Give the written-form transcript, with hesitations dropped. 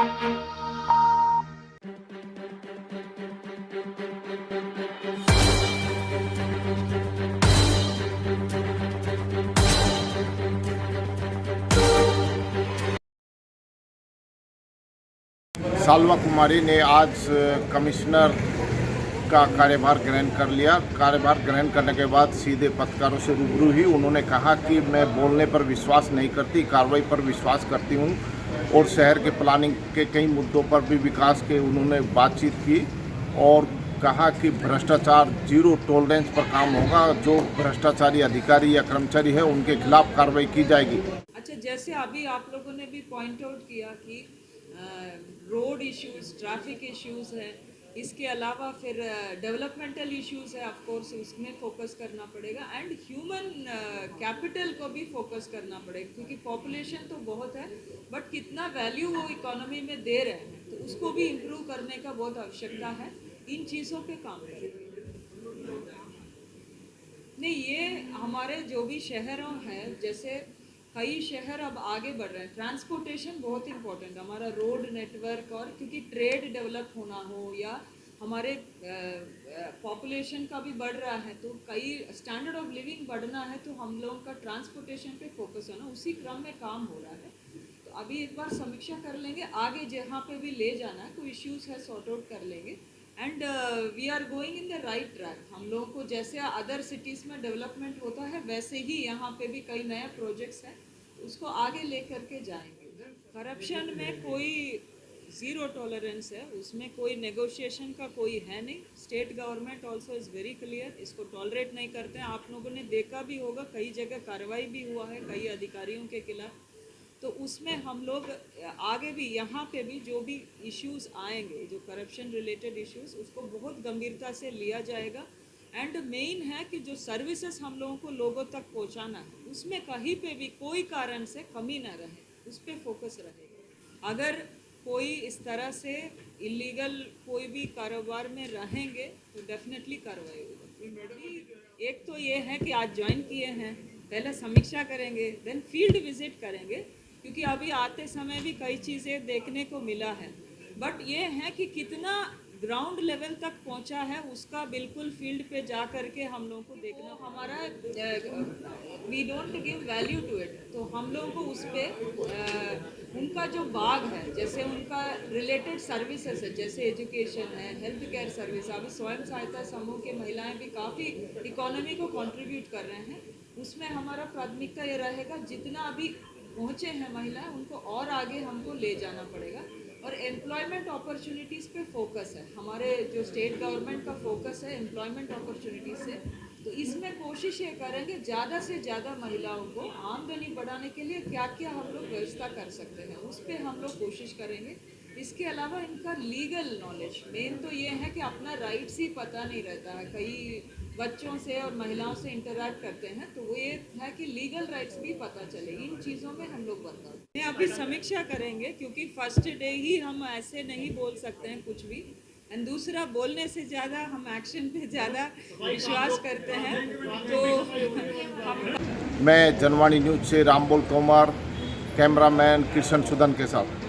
सालवा कुमारी ने आज कमिश्नर का कार्यभार ग्रहण कर लिया। कार्यभार ग्रहण करने के बाद सीधे पत्रकारों से रूबरू हुई। उन्होंने कहा कि मैं बोलने पर विश्वास नहीं करती, कार्रवाई पर विश्वास करती हूं और शहर के प्लानिंग के कई मुद्दों पर भी विकास के उन्होंने बातचीत की और कहा कि भ्रष्टाचार जीरो टॉलरेंस पर काम होगा। जो भ्रष्टाचारी अधिकारी या कर्मचारी है उनके खिलाफ कार्रवाई की जाएगी। अच्छा, जैसे अभी आप लोगों ने भी पॉइंट आउट किया कि रोड इश्यूज, ट्रैफिक इश्यूज है, इसके अलावा फिर डेवलपमेंटल इश्यूज है, ऑफ कोर्स उसमें फोकस करना पड़ेगा एंड ह्यूमन कैपिटल को भी फोकस करना पड़ेगा क्योंकि पॉपुलेशन तो बहुत है बट कितना वैल्यू वो इकोनॉमी में दे रहे हैं तो उसको भी इम्प्रूव करने का बहुत आवश्यकता है। इन चीज़ों पे काम करेंगे। नहीं, ये हमारे जो भी शहरों हैं, जैसे कई शहर अब आगे बढ़ रहे हैं। ट्रांसपोर्टेशन बहुत इंपॉर्टेंट, हमारा रोड नेटवर्क, और क्योंकि ट्रेड डेवलप होना हो या हमारे पॉपुलेशन का भी बढ़ रहा है तो कई स्टैंडर्ड ऑफ लिविंग बढ़ना है तो हम लोगों का ट्रांसपोर्टेशन पे फोकस होना, उसी क्रम में काम हो रहा है। तो अभी एक बार समीक्षा कर लेंगे, आगे जहाँ पे भी ले जाना है कोई इश्यूज है सॉर्ट आउट कर लेंगे and we are going in the right track. हम लोगों को जैसे अदर सिटीज़ में डेवलपमेंट होता है वैसे ही यहाँ पे भी कई नए प्रोजेक्ट्स हैं, उसको आगे लेकर के जाएंगे। करप्शन में कोई ज़ीरो टॉलरेंस है, उसमें कोई नेगोशिएशन का कोई है नहीं। State government also is very clear, इसको टॉलरेट नहीं करते हैं। आप लोगों ने देखा भी होगा कई जगह कार्रवाई भी हुआ है कई अधिकारियों के खिलाफ, तो उसमें हम लोग आगे भी यहाँ पे भी जो भी इश्यूज आएंगे, जो करप्शन रिलेटेड इश्यूज, उसको बहुत गंभीरता से लिया जाएगा। एंड मेन है कि जो सर्विसेज हम लोगों को लोगों तक पहुँचाना है उसमें कहीं पे भी कोई कारण से कमी ना रहे, उस पर फोकस रहेगा। अगर कोई इस तरह से इलीगल कोई भी कारोबार में रहेंगे तो डेफिनेटली कार्रवाई होगी। एक तो ये है कि आज ज्वाइन किए हैं, पहले समीक्षा करेंगे, देन फील्ड विजिट करेंगे क्योंकि अभी आते समय भी कई चीज़ें देखने को मिला है बट ये है कि कितना ग्राउंड लेवल तक पहुंचा है उसका बिल्कुल फील्ड पे जा करके हम लोगों को देखना। हमारा we don't give value to it, तो हम लोगों को उस पर उनका जो बाग है, जैसे उनका रिलेटेड सर्विसेज है, जैसे एजुकेशन है, हेल्थ केयर सर्विस, अभी स्वयं सहायता समूह के महिलाएं भी काफ़ी इकोनॉमी को कंट्रीब्यूट कर रहे हैं, उसमें हमारा प्राथमिकता ये रहेगा जितना अभी पहुँचे हैं महिलाएं उनको और आगे हमको ले जाना पड़ेगा। और एम्प्लॉयमेंट अपॉर्चुनिटीज़ पे फोकस है, हमारे जो स्टेट गवर्नमेंट का फोकस है एम्प्लॉयमेंट अपॉर्चुनिटीज़ से, तो इसमें कोशिश ये करेंगे ज़्यादा से ज़्यादा महिलाओं को आमदनी बढ़ाने के लिए क्या क्या हम लोग व्यवस्था कर सकते हैं उस पर हम लोग कोशिश करेंगे। इसके अलावा इनका लीगल नॉलेज, मेन तो ये है कि अपना राइट्स ही पता नहीं रहता है, कई बच्चों से और महिलाओं से इंटरैक्ट करते हैं तो वो ये है कि लीगल राइट्स भी पता चले। इन चीज़ों में हम लोग बता अभी समीक्षा करेंगे क्योंकि फर्स्ट डे ही हम ऐसे नहीं बोल सकते हैं कुछ भी, एंड दूसरा बोलने से ज़्यादा हम एक्शन पे ज़्यादा विश्वास करते हैं। तो हम मैं जनवाणी न्यूज़ से रामबोल तोमर, कैमरामैन कृष्ण सुदन के साथ।